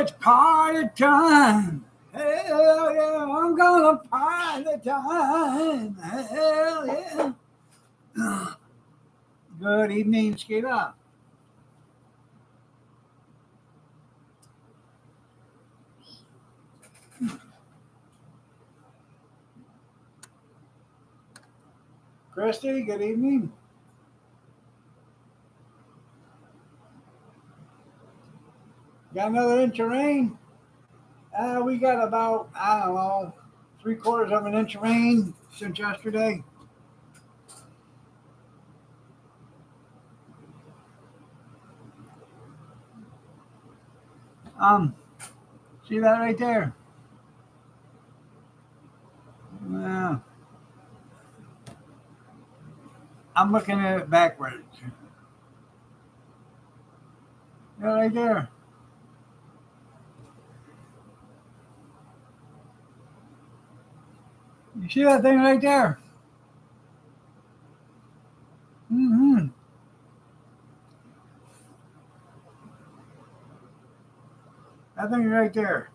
it's party time. Hell yeah, I'm gonna party time. Hell yeah. Good evening, Skeeter. Christy, good evening. Got another inch of rain? We got about, I don't know, 3/4 of an inch of rain since yesterday. Um, See that right there? Yeah, I'm looking at it backwards. Yeah, right there. You see that thing right there? Mm-hmm. That thing right there.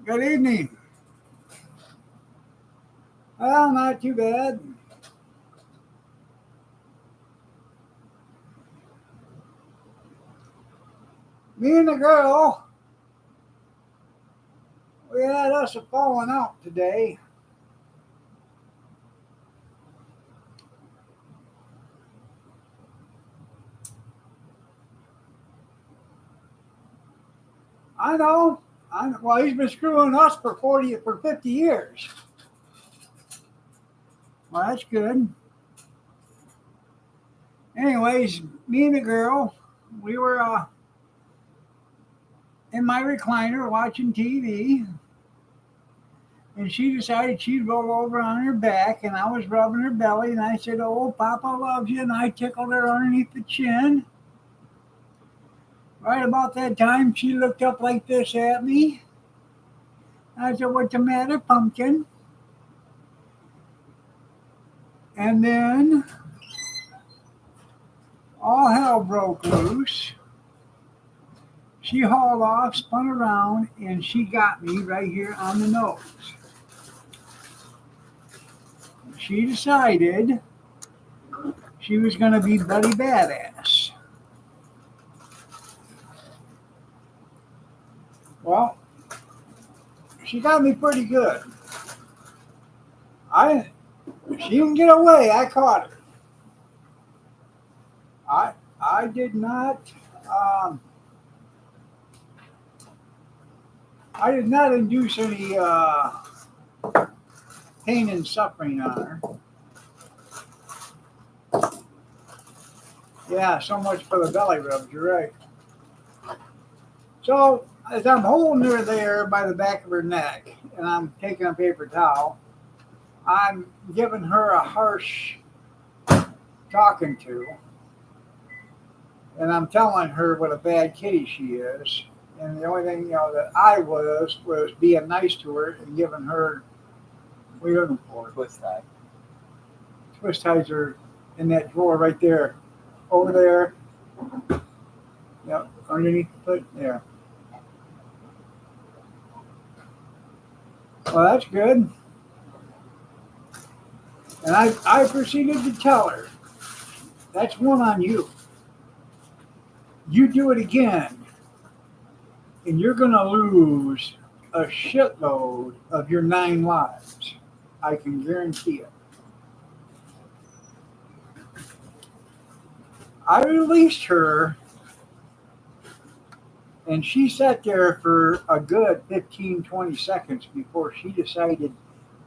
Good evening. Well, not too bad. Me and the girl, we had us a falling out today. I know. Well, he's been screwing us for 50 years. Well, that's good. Anyways, me and the girl, we were in my recliner watching TV, and she decided she'd roll over on her back, and I was rubbing her belly, and I said, "Oh, Papa loves you," and I tickled her underneath the chin. Right about that time, she looked up like this at me. I said, "What's the matter, pumpkin?" And then all hell broke loose. She hauled off, spun around, and she got me right here on the nose. She decided she was going to be Buddy Badass. Well, she got me pretty good. I She didn't get away. I caught her. I I did not. Um, I did not induce any pain and suffering on her. Yeah, so much for the belly rubs. You're right. So as I'm holding her there by the back of her neck, and I'm taking a paper towel, I'm giving her a harsh talking to, and I'm telling her what a bad kitty she is. And the only thing that I was being nice to her and giving her, what are you looking for? Twist tie. Twist ties are in that drawer right there, over there. Yep, underneath the foot there. Well, that's good. And I proceeded to tell her, that's one on you. You do it again, and you're going to lose a shitload of your 9 lives. I can guarantee it. I released her, and she sat there for a good 15, 20 seconds before she decided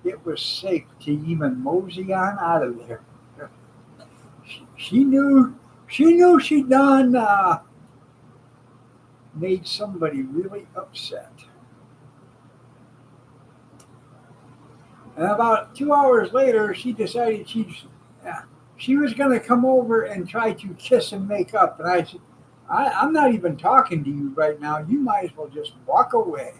it was safe to even mosey on out of there. She knew she'd done made somebody really upset. And about 2 hours later, she decided she was going to come over and try to kiss and make up. And I said, I'm not even talking to you right now. You might as well just walk away.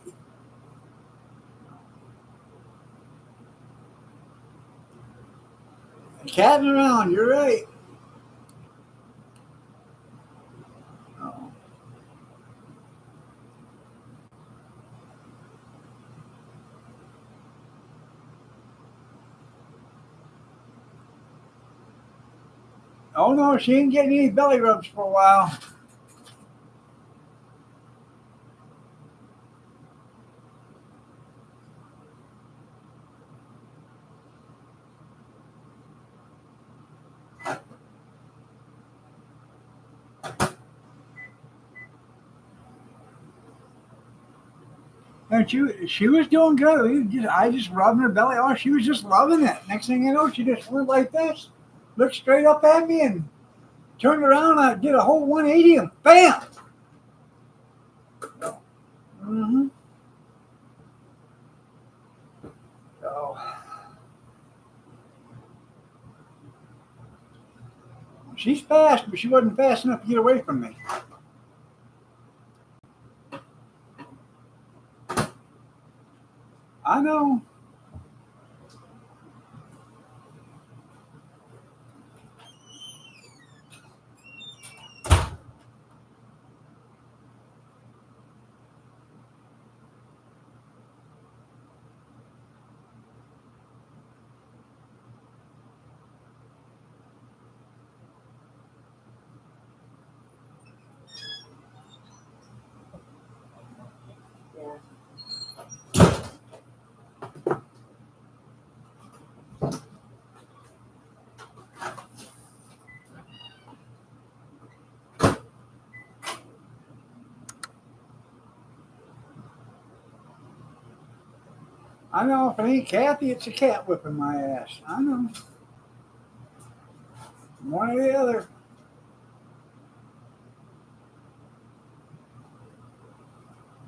Catting around, you're right. Oh. Oh no, she ain't getting any belly rubs for a while. And she was doing good. I just rubbing her belly. Oh, she was just loving it. Next thing you know, she just went like this, looked straight up at me, and turned around. I did a whole 180 and bam. Mm-hmm. So she's fast, but she wasn't fast enough to get away from me. I know. I know. If it ain't Kathy, it's a cat whipping my ass. I know. One or the other.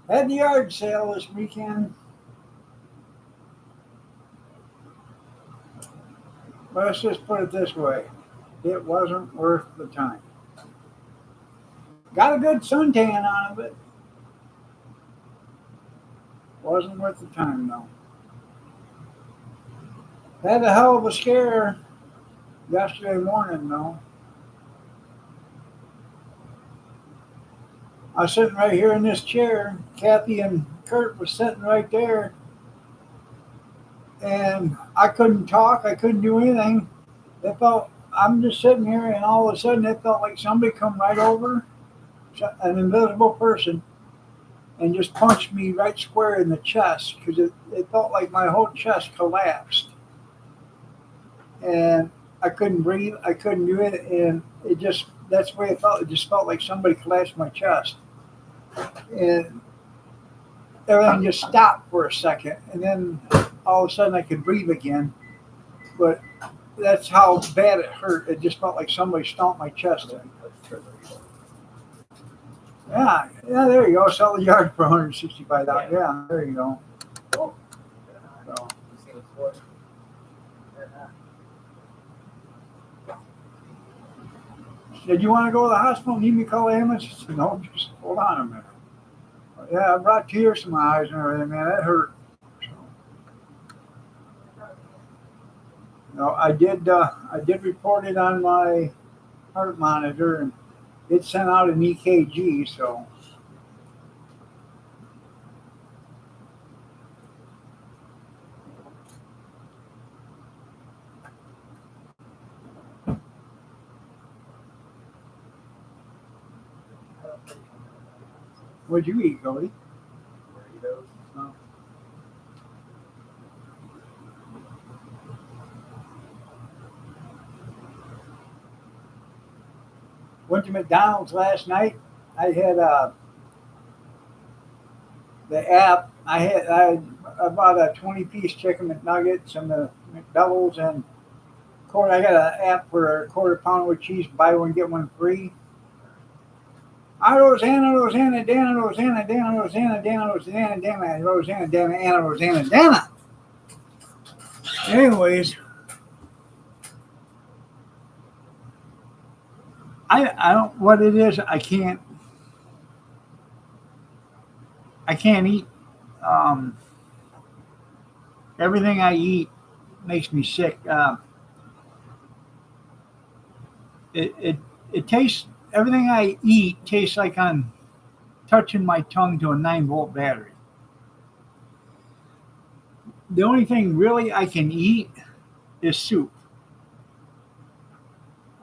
Had the yard sale this weekend. Let's just put it this way. It wasn't worth the time. Got a good suntan out of it. Wasn't worth the time though. Had a hell of a scare yesterday morning though. I was sitting right here in this chair. Kathy and Kurt was sitting right there. And I couldn't talk. I couldn't do anything. It felt, I'm just sitting here and all of a sudden it felt like somebody come right over, an invisible person, and just punched me right square in the chest because it felt like my whole chest collapsed. And I couldn't breathe. I couldn't do it. And it just, that's the way it felt. It just felt like somebody collapsed my chest. And everything just stopped for a second. And then all of a sudden I could breathe again. But that's how bad it hurt. It just felt like somebody stomped my chest in. Yeah, yeah, there you go. Sell the yard for $165. Yeah, there you go. So, did you want to go to the hospital and need me to call the ambulance? I said, no, just hold on a minute. Yeah, I brought tears to my eyes and everything, man. That hurt. No, I did report it on my heart monitor, and it sent out an EKG. So, what'd you eat, Cody? Burritos. Oh. Went to McDonald's last night. I had the app. I bought a 20-piece chicken McNugget, some McDoubles, and quarter. I got an app for a quarter pound with cheese, buy one get one free. Rosanna, Rosanna, Dana, Rosanna, Dana, Rosanna, Dana, Rosanna, Dana, Rosanna, Dana, Anna, Rosanna, Dana. Anyways, I don't what it is. I can't eat. Um, Everything I eat makes me sick. It it tastes everything I eat tastes like I'm touching my tongue to a 9-volt battery. The only thing really I can eat is soup.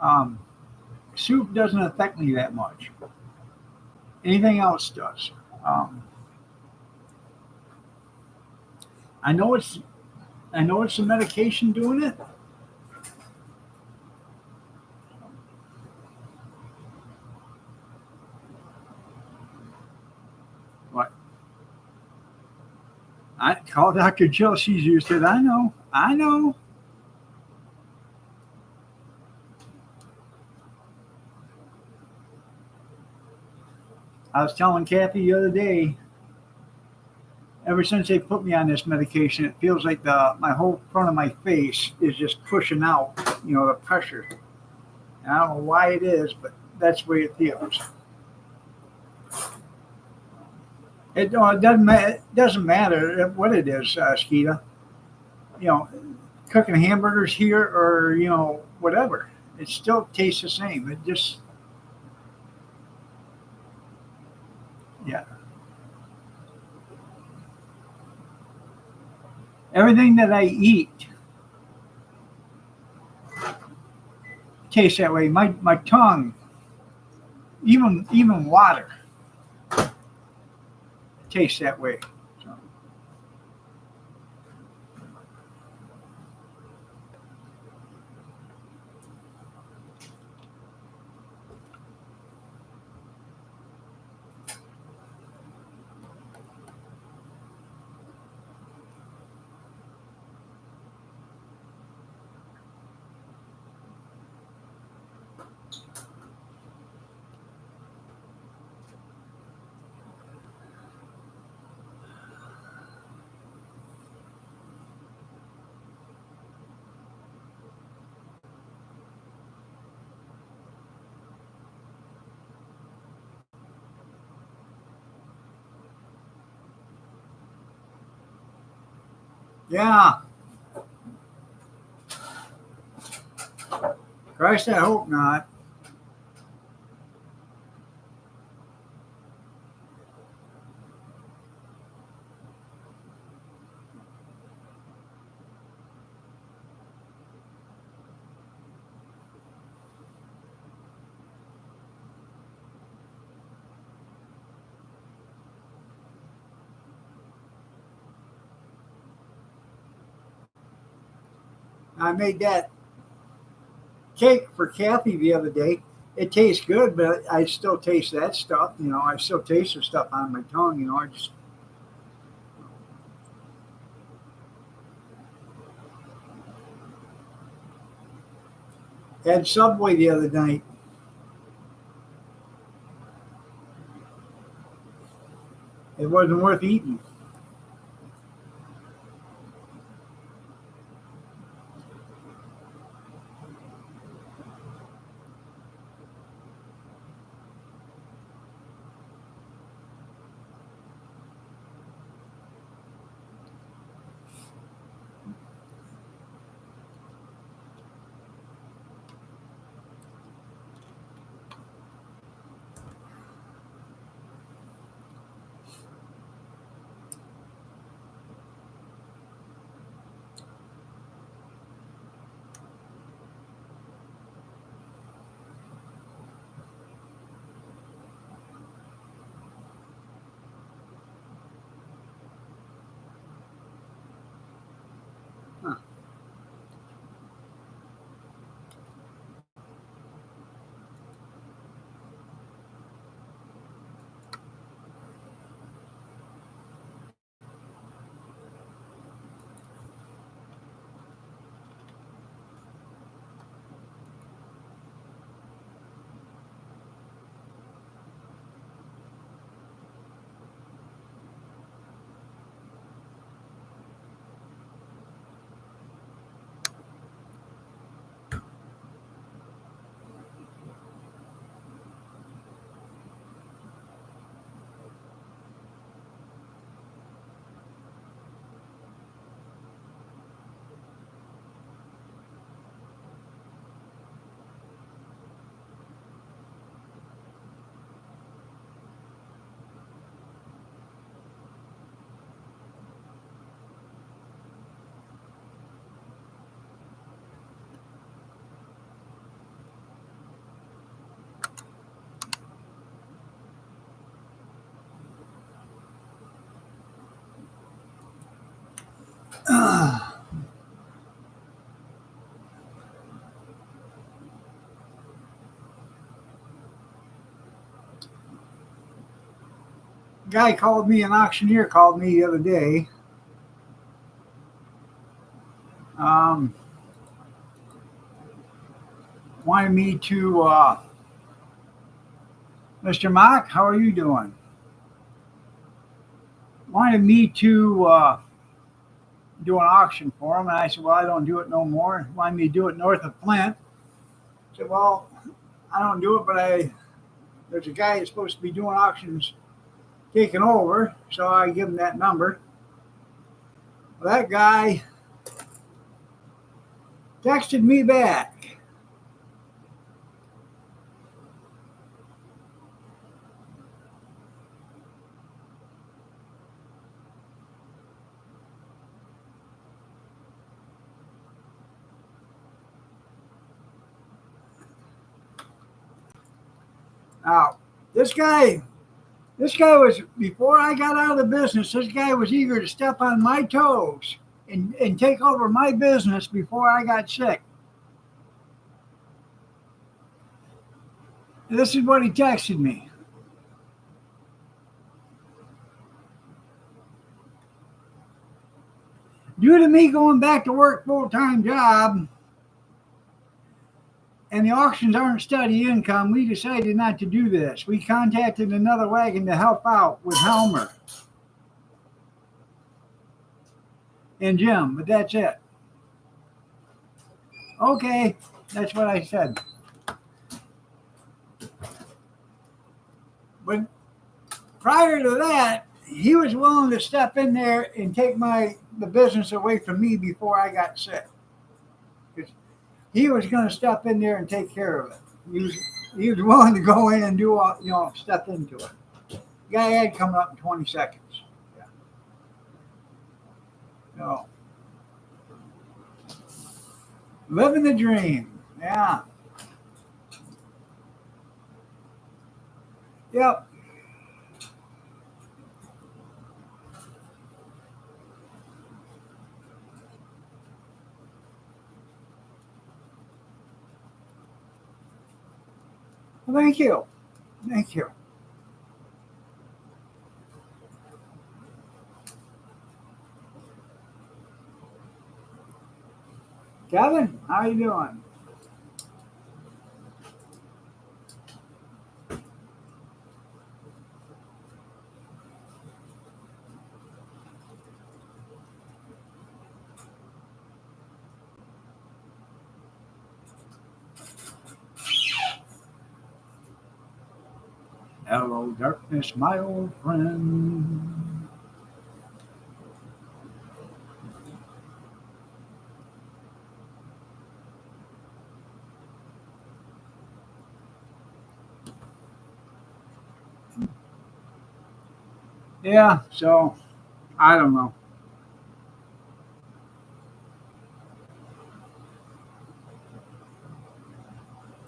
Um, soup doesn't affect me that much. Anything else does. Um, I know it's I know it's the medication doing it. But I call Dr. Jill. She's used to it. I know. I know. I was telling Kathy the other day. Ever since they put me on this medication, it feels like the my whole front of my face is just pushing out. The pressure. And I don't know why it is, but that's the way it feels. It doesn't matter. It doesn't matter what it is, Skeeta. You know, cooking hamburgers here or whatever. It still tastes the same. It just yeah. Everything that I eat tastes that way. My tongue, even water, tastes that way. So, yeah, Christ, I hope not. I made that cake for Kathy the other day. It tastes good, but I still taste that stuff. I still taste the stuff on my tongue. I just had Subway the other night. It wasn't worth eating. Guy called me, an auctioneer called me the other day. Um, Wanted me to, Mr. Mock, how are you doing? Wanted me to do an auction for him, and I said, well, I don't do it no more. Wanted me to do it north of Flint. I said, well, I don't do it, but there's a guy that's supposed to be doing auctions taking over, so I give him that number. Well, that guy texted me back. Now, this guy was, before I got out of the business, this guy was eager to step on my toes and take over my business before I got sick. This is what he texted me. Due to me going back to work full-time job and the auctions aren't steady income, we decided not to do this. We contacted another wagon to help out with Helmer and Jim, but that's it. Okay, that's what I said. But prior to that, he was willing to step in there and take the business away from me before I got sick. He was going to step in there and take care of it. He was willing to go in and do step into it. The guy had coming up in 20 seconds. Yeah. So, living the dream. Yeah. Yep. Well, thank you. Thank you. Kevin, how you doing? Hello, darkness, my old friend. Yeah, so I don't know.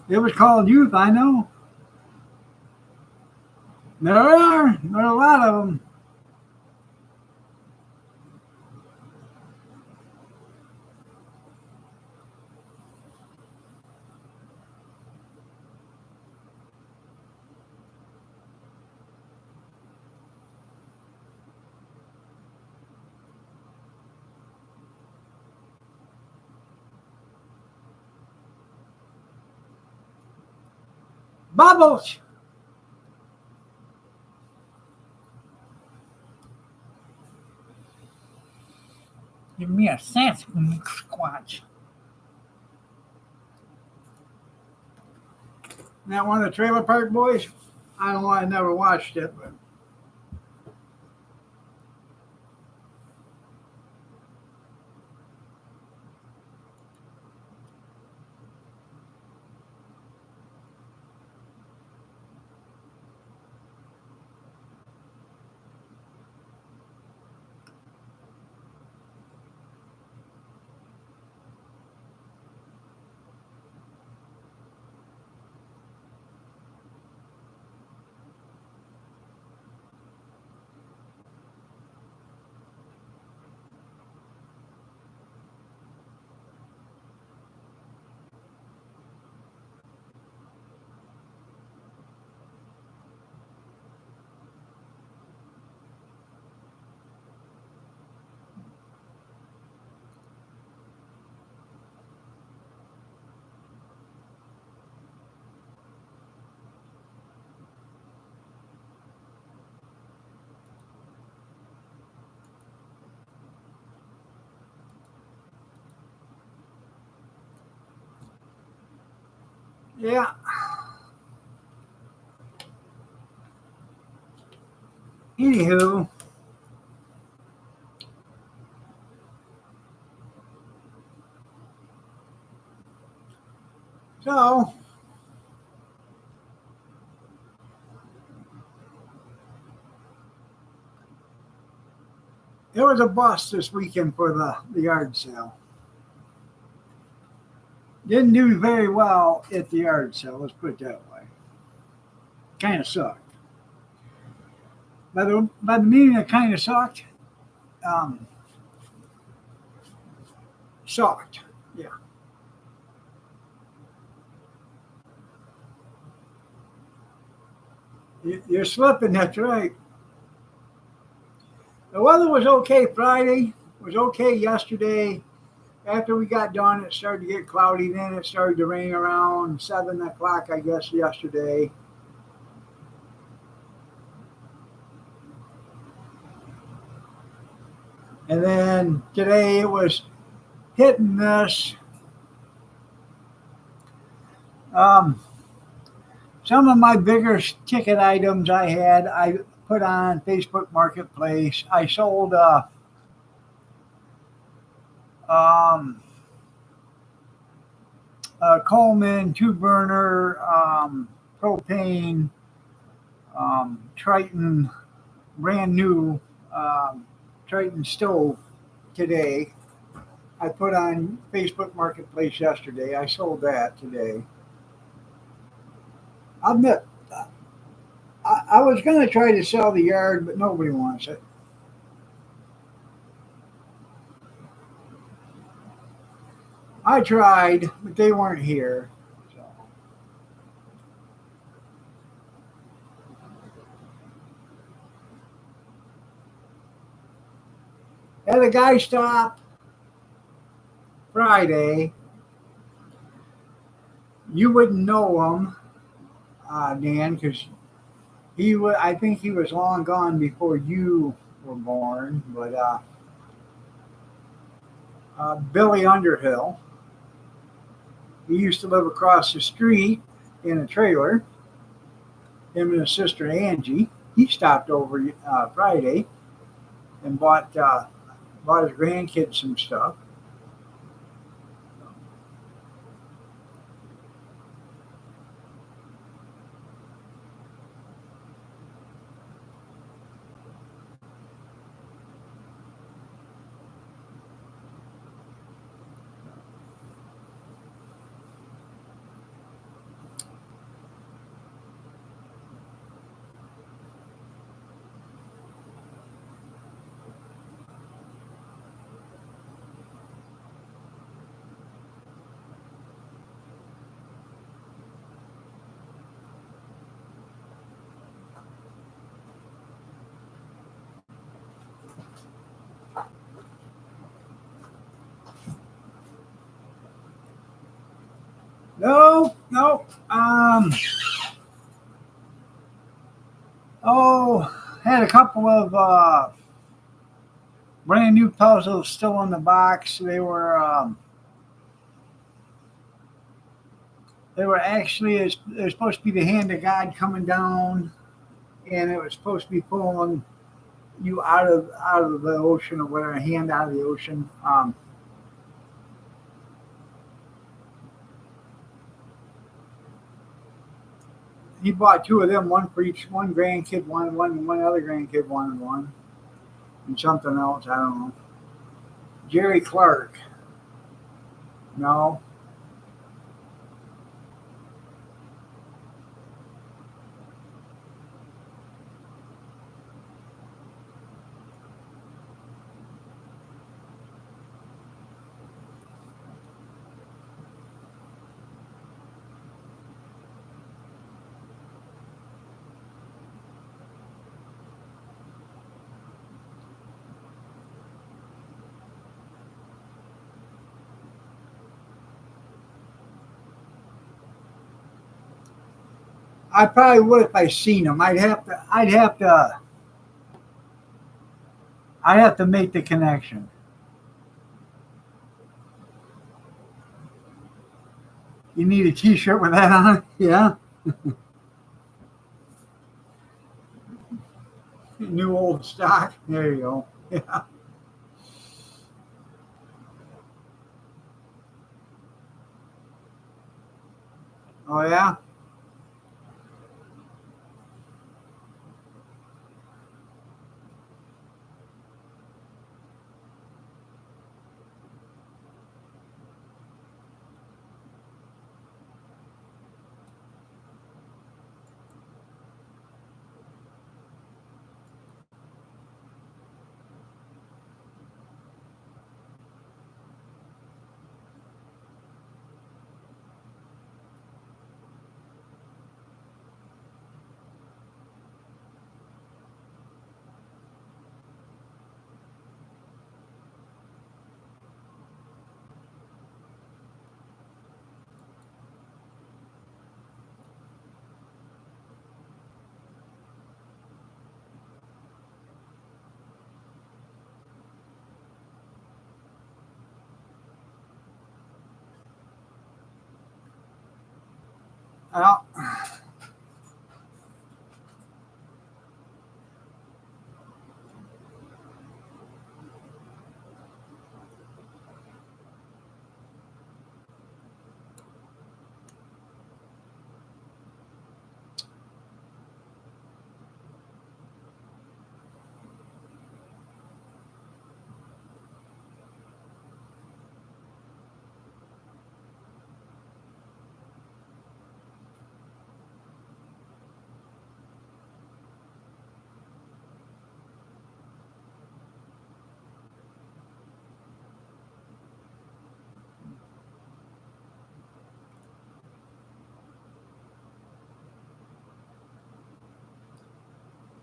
It was called Youth, I know. There are a lot of them. Bubbles. Give me a Sasquatch. That one of the Trailer Park Boys? I don't know. I never watched it, but Yeah. Anywho, so there was a bust this weekend for the yard sale. Didn't do very well at the yard sale, let's put it that way. Kind of sucked. By the meaning it kind of sucked, um, sucked. Yeah. You're slipping, that's right. The weather was okay Friday, was okay yesterday. After we got done, it started to get cloudy. Then it started to rain around 7 o'clock, I guess, yesterday. And then today it was hit and miss. Um, some of my bigger ticket items I put on Facebook Marketplace. I sold um, a Coleman 2 burner propane Triton brand new Triton stove today. I put on Facebook Marketplace yesterday. I sold that today. I admit, I was going to try to sell the yard, but nobody wants it. I tried, but they weren't here. So. Had a guy stop Friday. You wouldn't know him, Dan, because I think he was long gone before you were born. But Billy Underhill, he used to live across the street in a trailer. Him and his sister Angie. He stopped over Friday and bought his grandkids some stuff. No, no. Had a couple of brand new puzzles still in the box. They were actually they're supposed to be the hand of God coming down, and it was supposed to be pulling you out of the ocean or whatever, a hand out of the ocean. He bought two of them, one for each. One grandkid wanted one other grandkid wanted one, and something else. I don't know. Jerry Clark. No, I probably would if I seen him. I'd have to make the connection. You need a T-shirt with that on it? Yeah. New old stock. There you go. Yeah. Oh yeah. Well,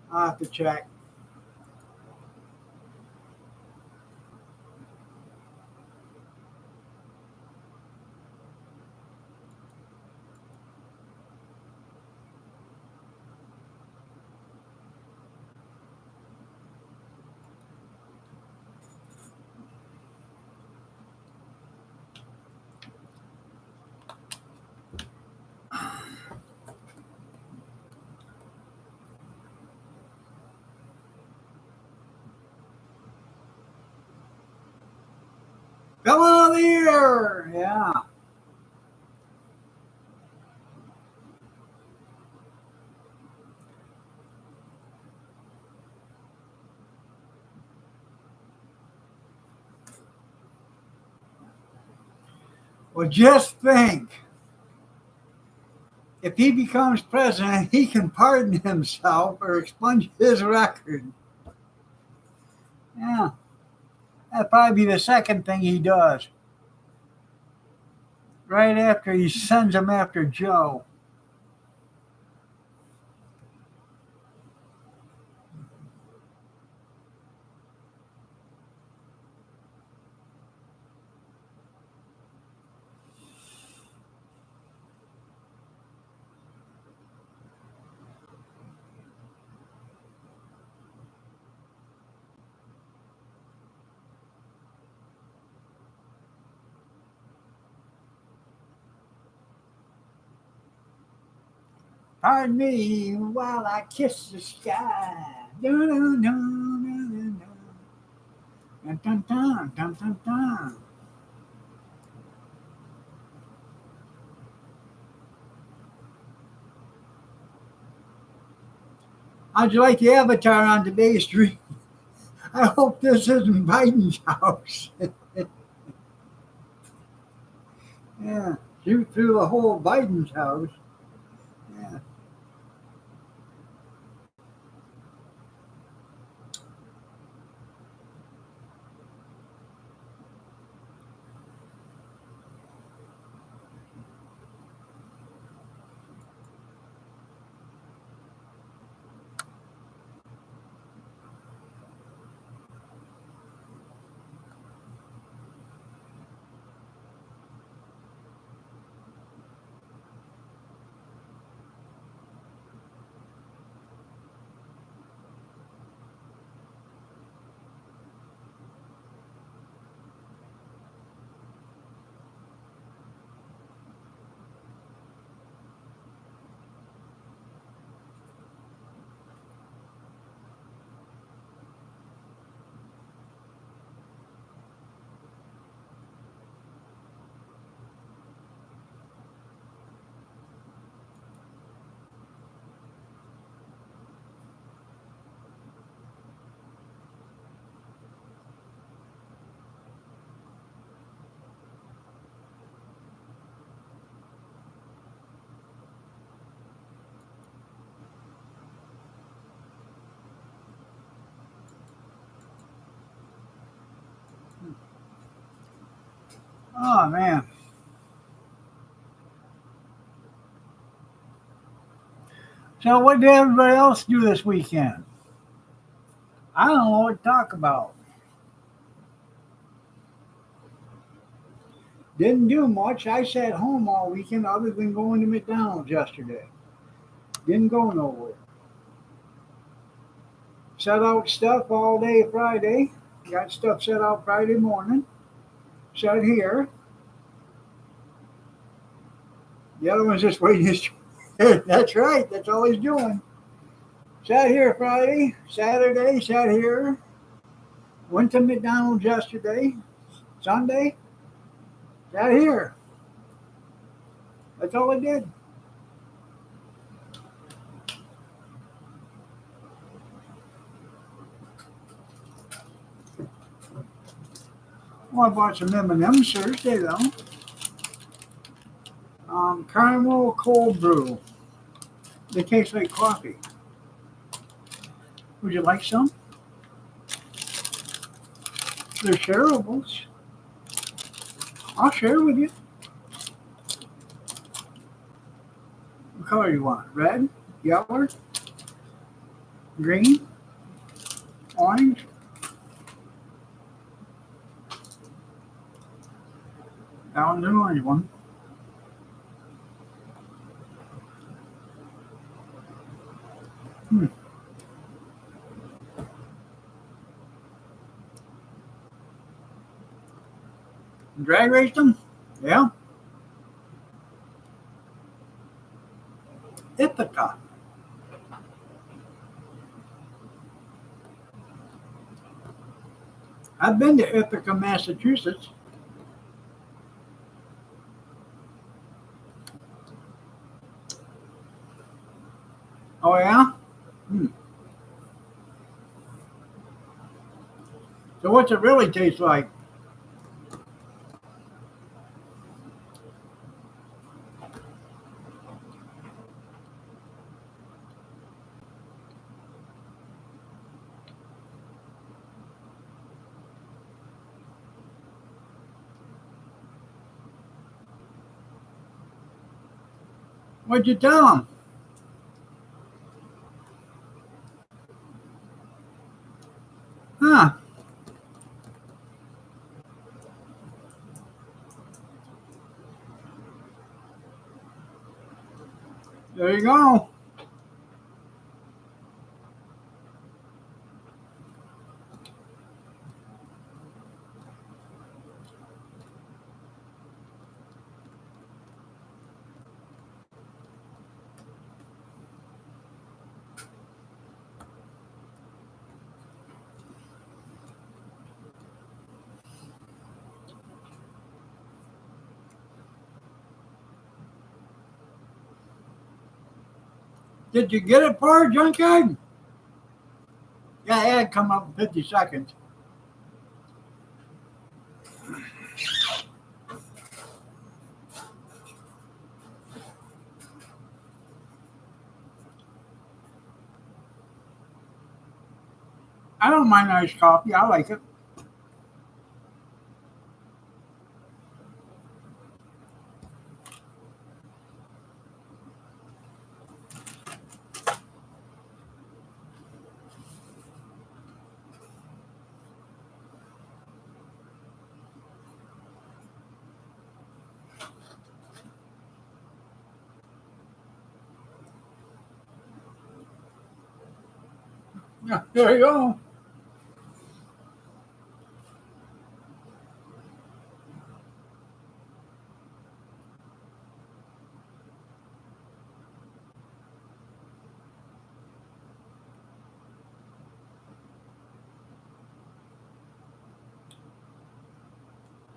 I'll have to check. Come on here. Yeah. Well, just think. If he becomes president, he can pardon himself or expunge his record. Yeah. That'd probably be the second thing he does. Right after he sends him after Joe. Pardon me while I kiss the sky. Dun, dun, dun, dun, dun, dun, dun, dun, dun, dun. How'd you like the avatar on today's stream? I hope this isn't Biden's house. Yeah, shoot through the whole Biden's house. Yeah. Oh man. So what did everybody else do this weekend? I don't know what to talk about. Didn't do much. I sat home all weekend other than going to McDonald's yesterday. Didn't go nowhere. Set out stuff all day Friday. Got stuff set out Friday morning. Set here. The other one's just waiting his That's right. That's all he's doing. Sat here Friday, Saturday, sat here. Went to McDonald's yesterday. Sunday, sat here. That's all I did. Well, I bought some M&M's Thursday though. Caramel cold brew. They taste like coffee. Would you like some? They're shareables. I'll share with you. What color do you want? Red, yellow, green, orange? That one's an orange one. Hmm. Drag raced them? Yeah. Ithaca. I've been to Ithaca, Massachusetts. Oh yeah? Hmm. So what's it really taste like? What'd you tell them? Huh. There you go. Did you get it for Junkyard? Yeah, ad come up in 50 seconds. I don't mind iced coffee. I like it. Yeah, there you go.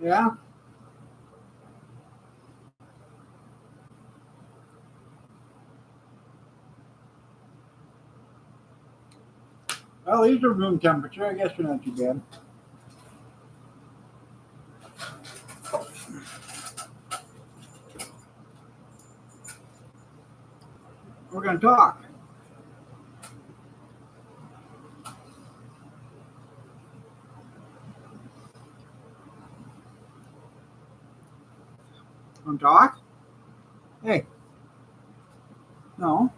Yeah. Well, these are room temperature. I guess they're not too bad. We're going to talk. Want to talk? Hey. No.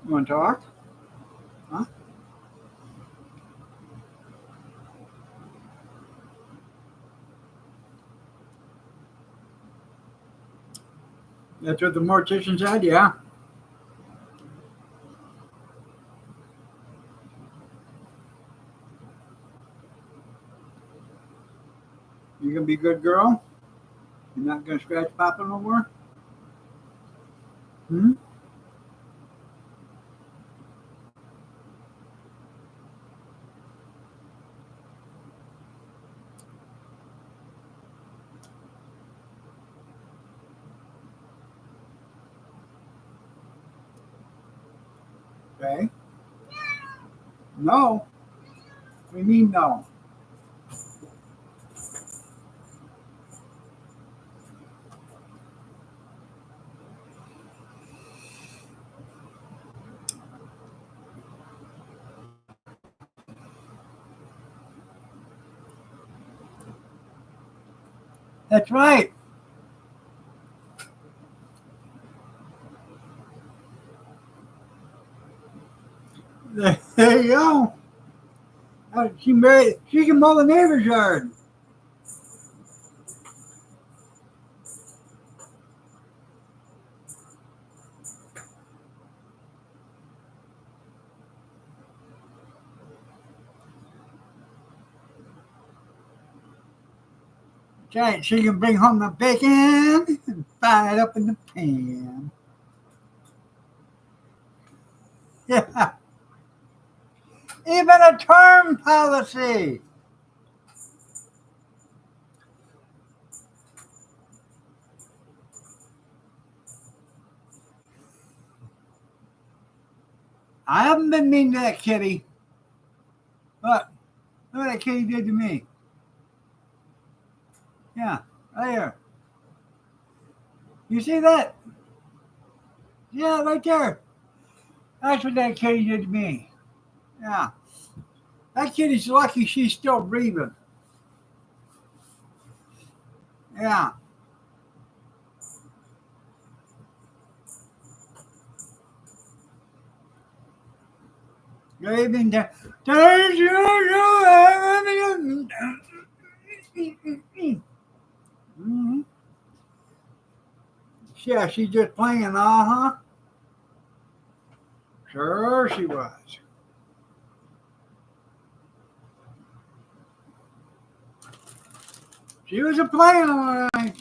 You want to talk? Huh? That's what the mortician said, yeah. You gonna be a good girl? You're not gonna scratch Papa no more? Hmm? Okay. No. What do you mean no? That's right. There you go. She married. She can mow the neighbor's yard. Okay, she can bring home the bacon and fry it up in the pan. Yeah, even a term policy. I haven't been mean to that kitty. Look, look what that kitty did to me. Yeah, right there. You see that? Yeah, right there. That's what that kitty did to me. Yeah. That kitty's lucky she's still breathing. Yeah. Good evening. Mhm. Yeah, she's just playing, uh-huh. Sure she was. She was a playing, all right.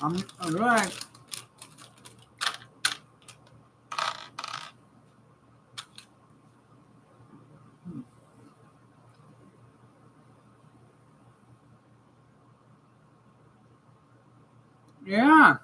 I'm all right. Yeah.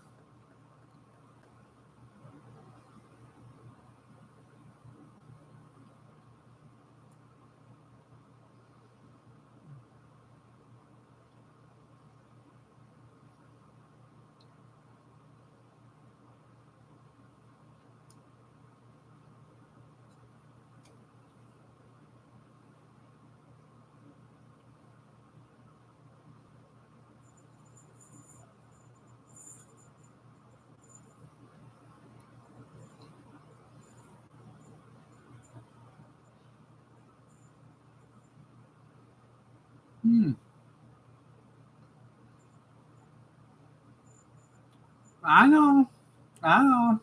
Hmm. I know. I know.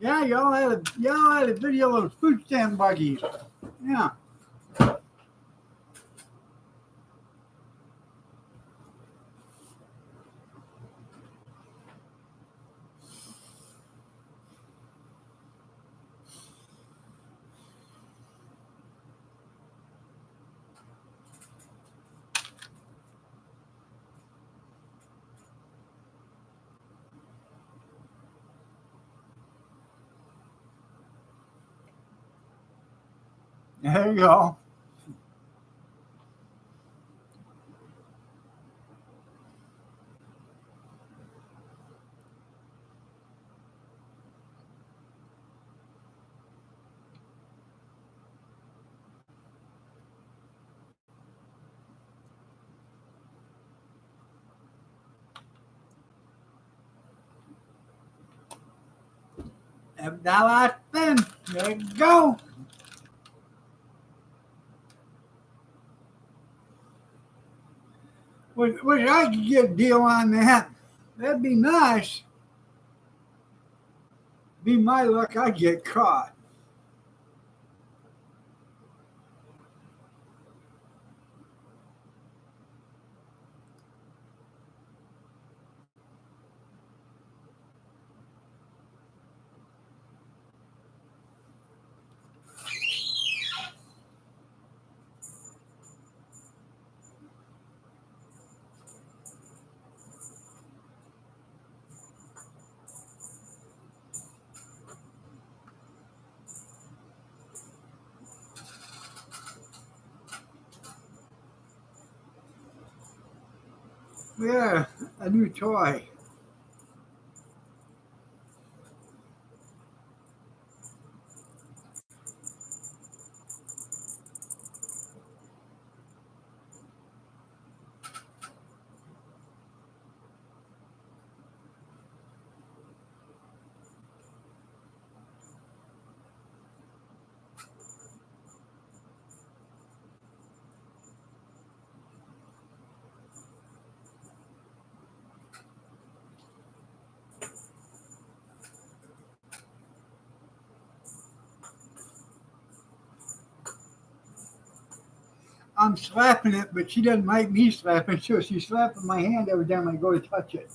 Yeah, y'all had a video of food stand buggies. Yeah. There you go. And now I spin. There you go. Wish I could get a deal on that. That'd be nice. Be my luck, I'd get caught. Yeah, a new toy. I'm slapping it, but she doesn't like me slapping, so she's slapping my hand every time I go to touch it.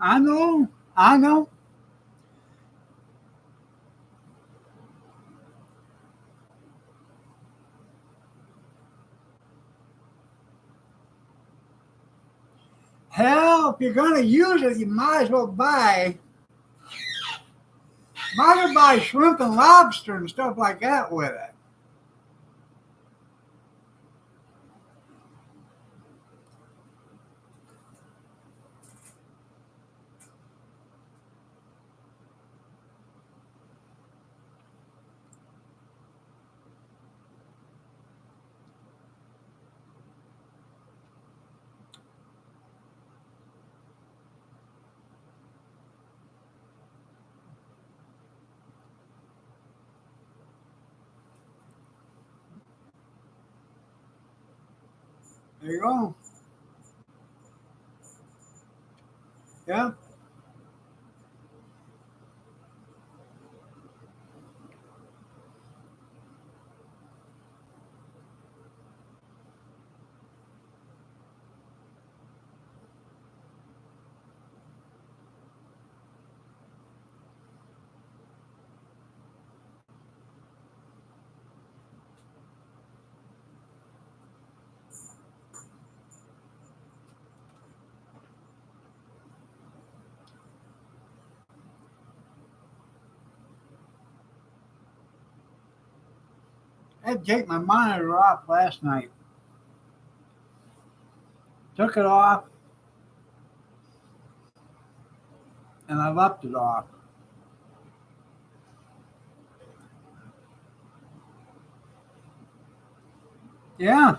I know, I know. Hell, if you're gonna use it, you might as well buy shrimp and lobster and stuff like that with it. There you go. Yeah. I had to take my monitor off last night. Took it off and I left it off. Yeah.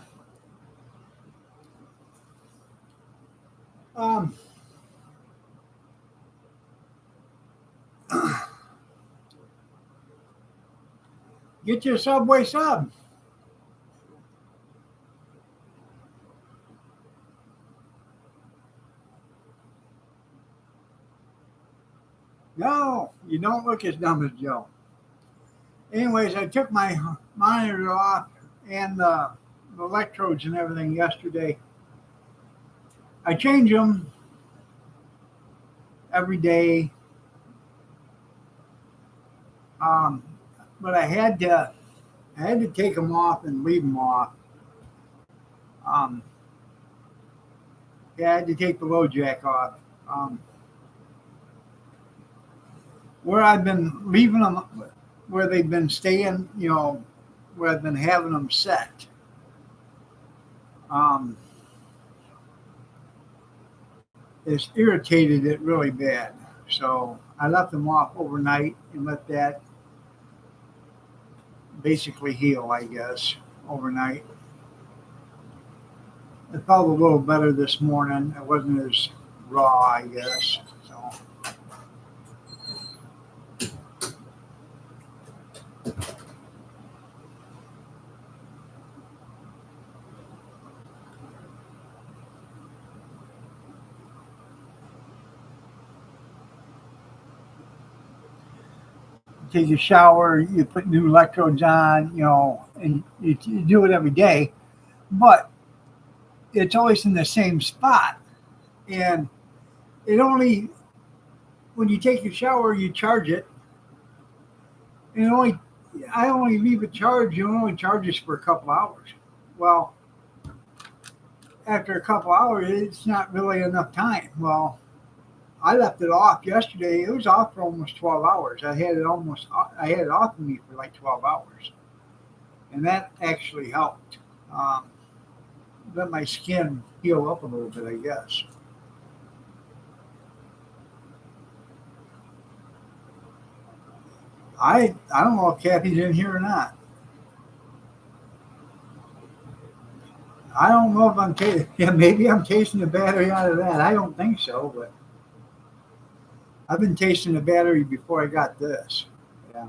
Um, get your Subway sub. No, you don't look as dumb as Joe. Anyways, I took my monitor off and the electrodes and everything yesterday. I change them every day, um, but I had to take them off and leave them off. Um, Yeah, I had to take the low jack off. Um, where I've been leaving them, where they've been staying, where I've been having them set. Um, it's irritated it really bad. So I left them off overnight and let that basically heal, I guess, overnight. It felt a little better this morning. It wasn't as raw, I guess. So take a shower, you put new electrodes on, and you do it every day. But it's always in the same spot, and it only when you take a shower, you charge it, and I only leave it charged. You only charges for a couple hours. Well, after a couple hours, it's not really enough time. Well, I left it off yesterday. It was off for almost 12 hours. I had it off of me for like 12 hours, and that actually helped. Um, Let my skin heal up a little bit, I guess. I don't know if Kathy's in here or not. I don't know if I'm tasting. Yeah, maybe I'm tasting the battery out of that. I don't think so, but I've been tasting the battery before I got this. Yeah.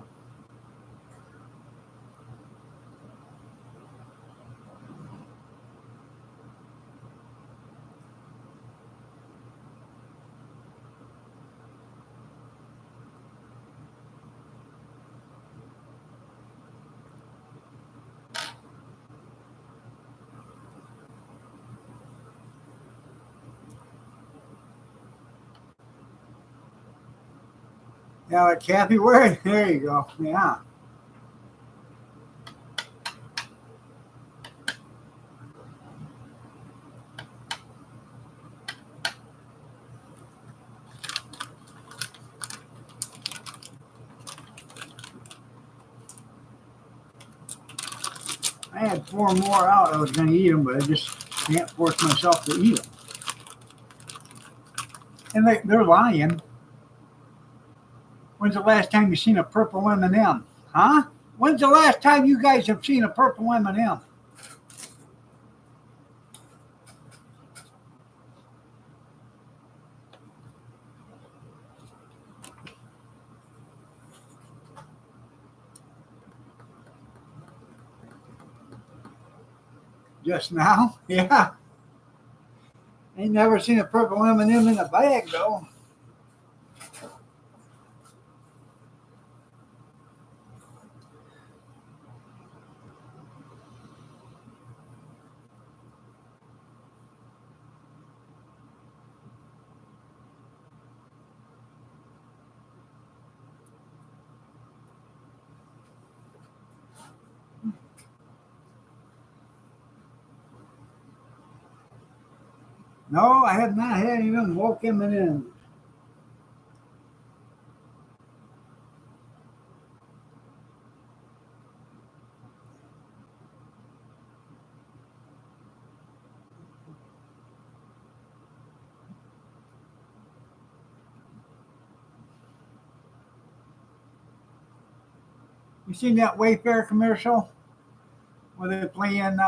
Yeah, like Kathy, where? There you go. Yeah. I had four more out. I was going to eat them, but I just can't force myself to eat them. And they're lying. When's the last time you seen a purple M&M? Huh? When's the last time you guys have seen a purple M&M? Just now? Yeah. Ain't never seen a purple M&M in a bag though. No, I have not had even woke M&M. You seen that Wayfair commercial where they're playing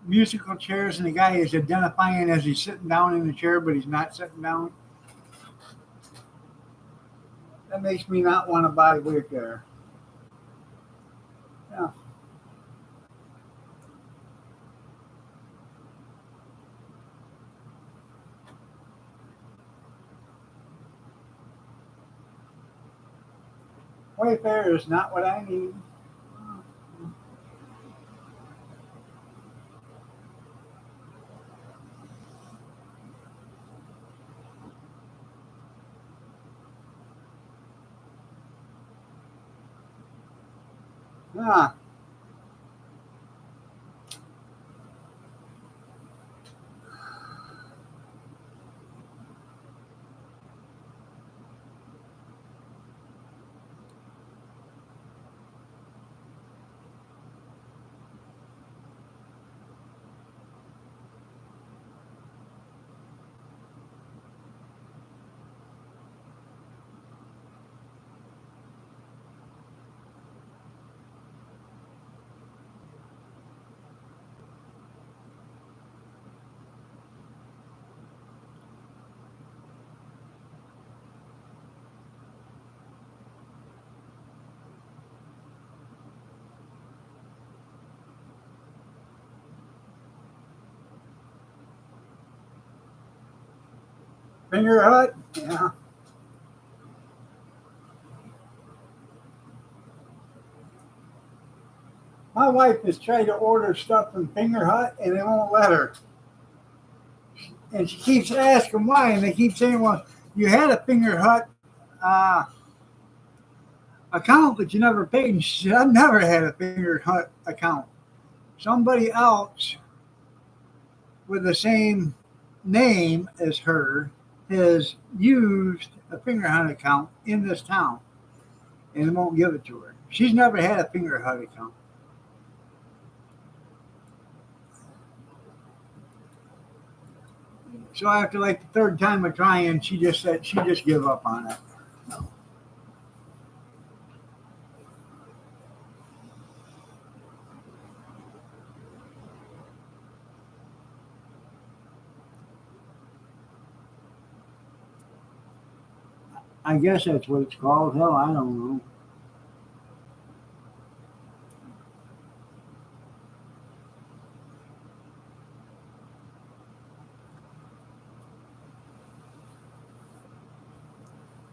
musical chairs and the guy is identifying as he's sitting down in the chair, but he's not sitting down? That makes me not want to buy Wayfair. Yeah. Wayfair is not what I need. Ah, Finger Hut? Yeah. My wife has tried to order stuff from Finger Hut and they won't let her. And she keeps asking why, and they keep saying, well, you had a Finger Hut uh, account, but you never paid. And she said, I've never had a Finger Hut account. Somebody else with the same name as her has used a Finger Hut account in this town and they won't give it to her. She's never had a Finger Hut account. So after like the third time of trying, she just said she just give up on it. I guess that's what it's called. Hell, I don't know.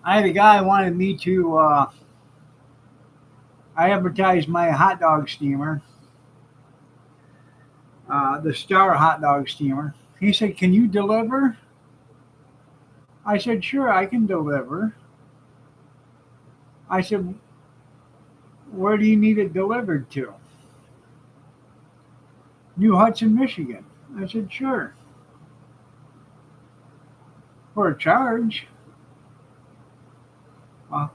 I had a guy wanted me to. I advertised my hot dog steamer, the Star hot dog steamer. He said, "Can you deliver?" I said, "Sure, I can deliver." I said, "Where do you need it delivered to?" New Hudson, Michigan. I said, "Sure." For a charge. Uh,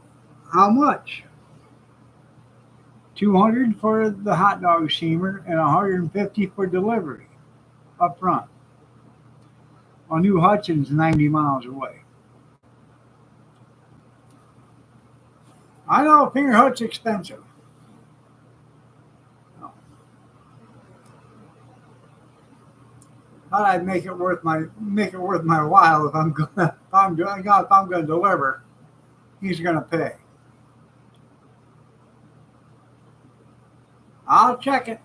how much? 200 for the hot dog steamer and 150 for delivery up front. Well, New Hudson's 90 miles away. I know Finger Hut's expensive. Thought I'd make it worth my while if I'm gonna deliver. He's gonna pay. I'll check it.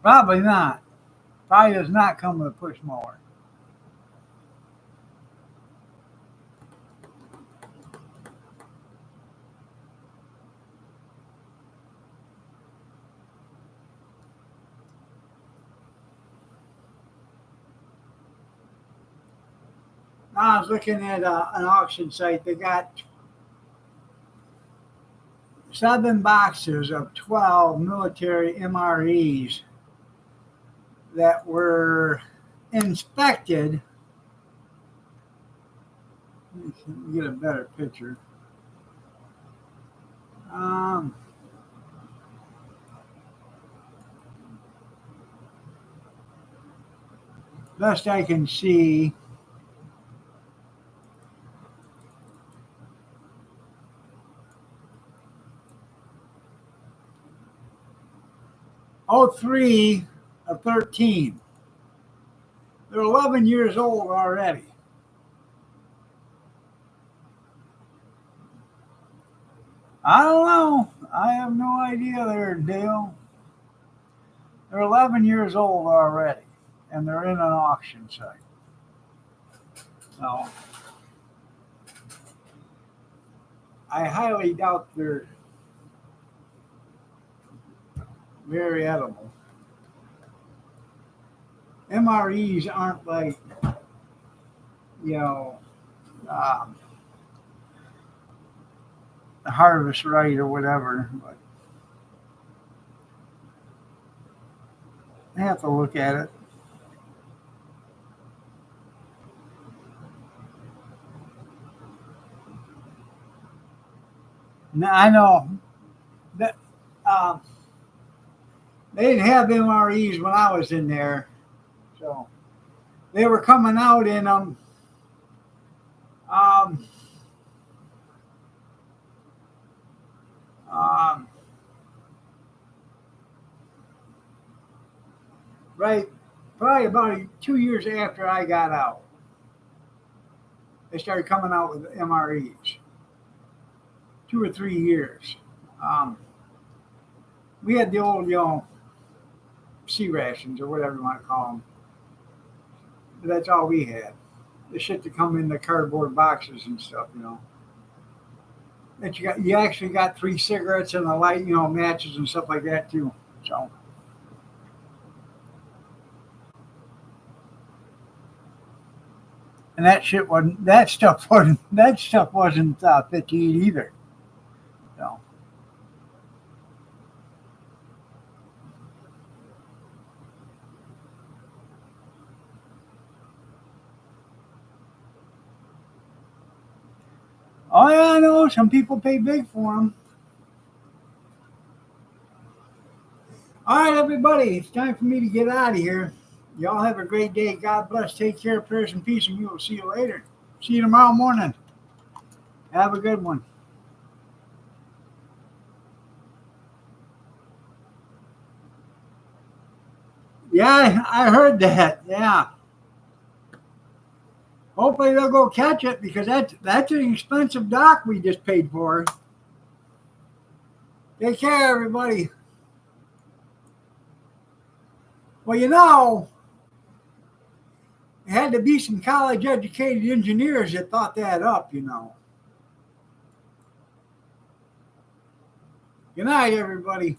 Probably not. Probably does not come with a push mower. I was looking at an auction site. They got 7 boxes of 12 military MREs that were inspected. Let me get a better picture. Um, Best I can see, all 3 of 13. They're 11 years old already. I don't know. I have no idea there, Dale. They're 11 years old already, and they're in an auction site. So I highly doubt they're very edible. MREs aren't like, you know, um, the Harvest Right or whatever, but I have to look at it. Now, I know that they didn't have MREs when I was in there, so they were coming out in them. Right, probably about 2 years after I got out, they started coming out with MREs. 2 or 3 years. Um, we had the old, C rations or whatever you want to call them. But that's all we had. The shit that come in the cardboard boxes and stuff. That you actually got 3 cigarettes and a light, matches and stuff like that too. So. And that stuff wasn't fit to eat either. So. Oh yeah, I know. Some people pay big for them. All right, everybody, it's time for me to get out of here. Y'all have a great day. God bless. Take care, prayers, and peace, and we will see you later. See you tomorrow morning. Have a good one. Yeah, I heard that. Yeah. Hopefully they'll go catch it because that's an expensive dock we just paid for. Take care, everybody. Well, it had to be some college educated engineers that thought that up. Good night, everybody.